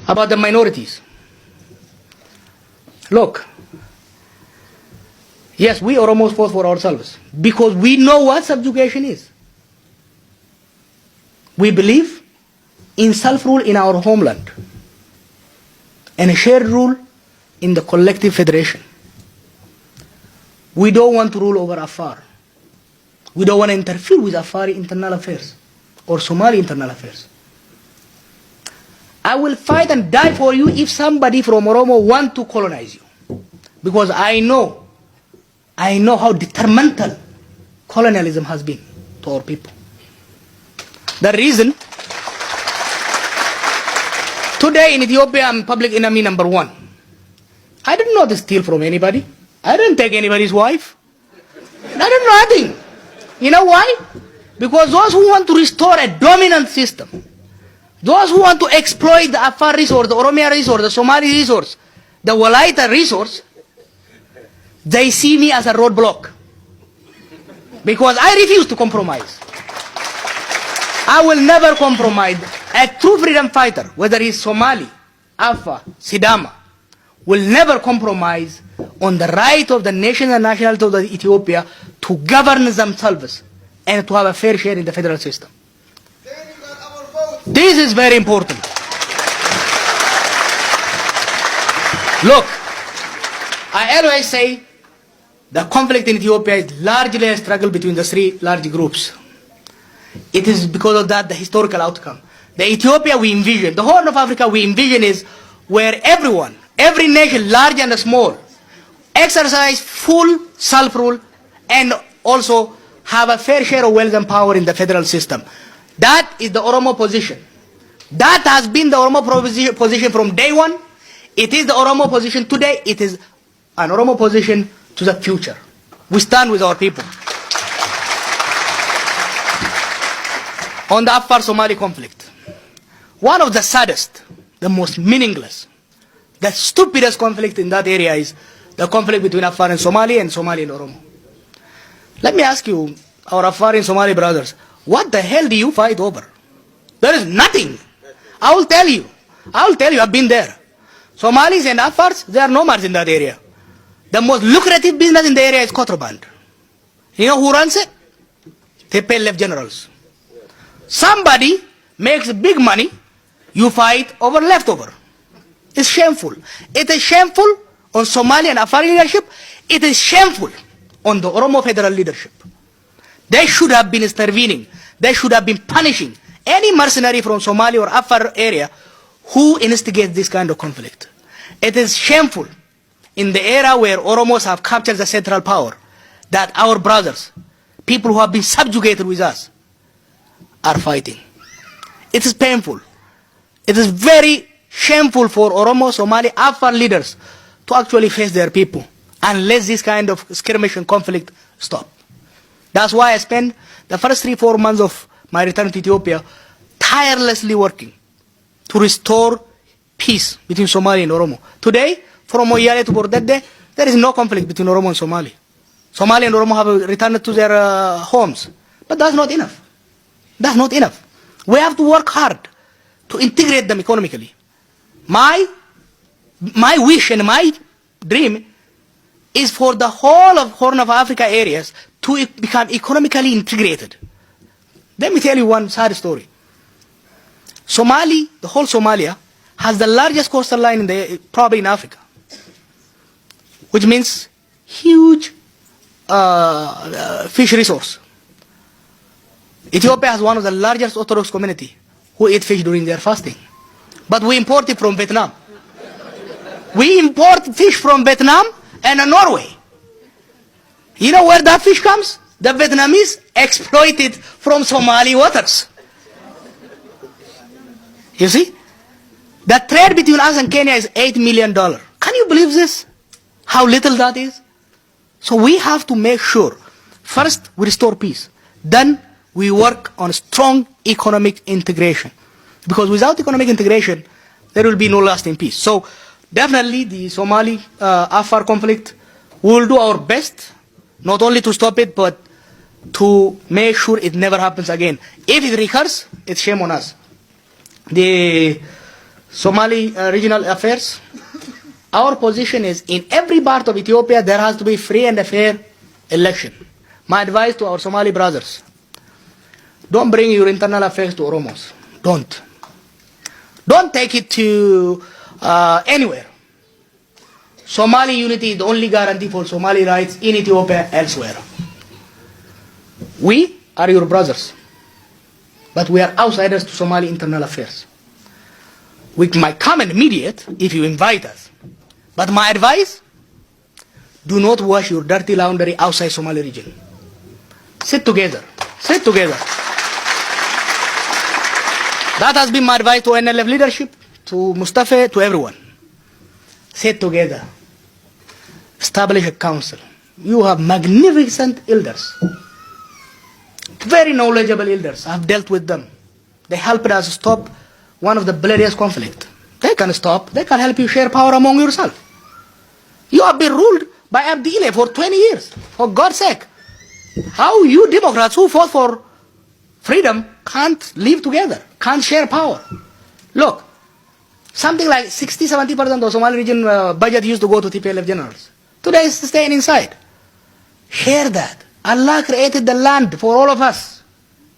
about the minorities. Look, yes, we Oromos fought for ourselves because we know what subjugation is. We believe in self-rule in our homeland and a shared rule in the collective federation. We don't want to rule over Afar. We don't want to interfere with Afari internal affairs or Somali internal affairs. I will fight and die for you if somebody from Oromo want to colonize you. Because I know how detrimental colonialism has been to our people. The reason, today in Ethiopia I'm public enemy number 1. I did not steal from anybody. I didn't take anybody's wife. I did nothing. You know why? Because those who want to restore a dominant system, those who want to exploit the Afar resource, the Oromia resource, the Somali resource, the Walaita resource, they see me as a roadblock. Because I refuse to compromise. I will never compromise. A true freedom fighter, whether he's Somali, Afar, Sidama, will never compromise on the right of the nation and nationality of Ethiopia to govern themselves and to have a fair share in the federal system. This is very important. Look, I always say the conflict in Ethiopia is largely a struggle between the 3 large groups. It is because of that the historical outcome. The Ethiopia we envision, the Horn of Africa we envision is where everyone, every nation, large and small, exercise full self-rule and also have a fair share of wealth and power in the federal system. That is the Oromo position. That has been the Oromo position from day one. It is the Oromo position today. It is an Oromo position to the future. We stand with our people. On the Afar-Somali conflict, one of the saddest, the most meaningless, the stupidest conflict in that area is the conflict between Afar and Somali and Oromo. Let me ask you, our Afar and Somali brothers, what the hell do you fight over? There is nothing. I will tell you, I've been there. Somalis and Afars, they are nomads in that area. The most lucrative business in the area is contraband. You know who runs it? They pay left generals. Somebody makes big money, you fight over leftover. It's shameful. It is shameful on Somali and Afar leadership. It is shameful on the Oromo federal leadership. They should have been intervening. They should have been punishing any mercenary from Somali or Afar area who instigates this kind of conflict. It is shameful in the era where Oromos have captured the central power that our brothers, people who have been subjugated with us, are fighting. It is painful. It is very shameful for Oromo, Somali, Afar leaders to actually face their people unless this kind of skirmish and conflict stop. That's why I spent the first 3-4 months of my return to Ethiopia tirelessly working to restore peace between Somali and Oromo. Today, from Moyale to Bordede, there is no conflict between Oromo and Somali. Somali and Oromo have returned to their homes. But that's not enough. That's not enough. We have to work hard to integrate them economically. My wish and my dream is for the whole of Horn of Africa areas to become economically integrated. Let me tell you one sad story. The whole Somalia, has the largest coastal line probably in Africa, which means huge fish resource. Ethiopia has one of the largest Orthodox community who eat fish during their fasting. But we import it from Vietnam. We import fish from Vietnam and Norway. You know where that fish comes? The Vietnamese exploit it from Somali waters. You see? The trade between us and Kenya is $8 million. Can you believe this? How little that is? So we have to make sure, first we restore peace. Then we work on strong economic integration. Because without economic integration, there will be no lasting peace. So definitely the Somali-Afar conflict, we will do our best, not only to stop it, but to make sure it never happens again. If it recurs, it's shame on us. The Somali regional affairs. Our position is in every part of Ethiopia there has to be free and fair election. My advice to our Somali brothers, don't bring your internal affairs to Oromos. Don't. Don't take it to anywhere. Somali unity is the only guarantee for Somali rights in Ethiopia elsewhere. We are your brothers, but we are outsiders to Somali internal affairs. We might come and mediate if you invite us. But my advice, do not wash your dirty laundry outside Somali region. Sit together. Sit together. That has been my advice to NLF leadership, to Mustafa, to everyone. Sit together. Establish a council. You have magnificent elders. Very knowledgeable elders. I've dealt with them. They helped us stop one of the bloodiest conflicts. They can stop. They can help you share power among yourself. You have been ruled by Abdile for 20 years. For God's sake. How you Democrats who fought for freedom can't live together, can't share power. Look, something like 60-70% of Somali region budget used to go to TPLF generals. Today it's staying inside. Share that. Allah created the land for all of us.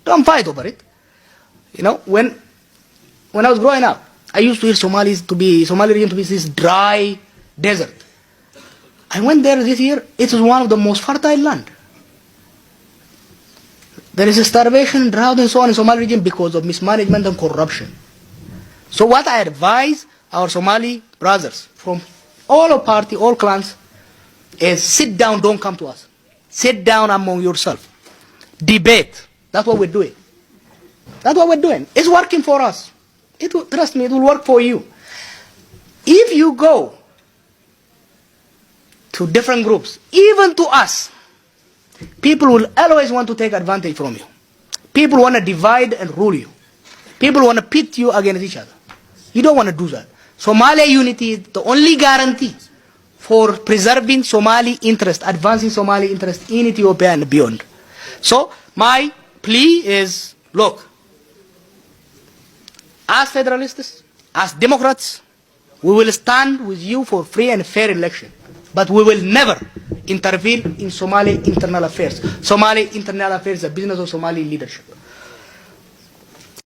Don't fight over it. You know, when I was growing up, I used to hear Somali region to be this dry desert. I went there this year. It is one of the most fertile land. There is a starvation, drought, and so on in Somali region because of mismanagement and corruption. So what I advise our Somali brothers from all parties, all clans, is sit down, don't come to us. Sit down among yourself. Debate. That's what we're doing. That's what we're doing. It's working for us. Trust me, it will work for you. If you go to different groups, even to us, people will always want to take advantage from you. People want to divide and rule you. People want to pit you against each other. You don't want to do that. Somali unity is the only guarantee for preserving Somali interest, advancing Somali interest in Ethiopia and beyond. So my plea is, look, as federalists, as Democrats, we will stand with you for free and fair election. But we will never intervene in Somali internal affairs. Somali internal affairs is the business of Somali leadership.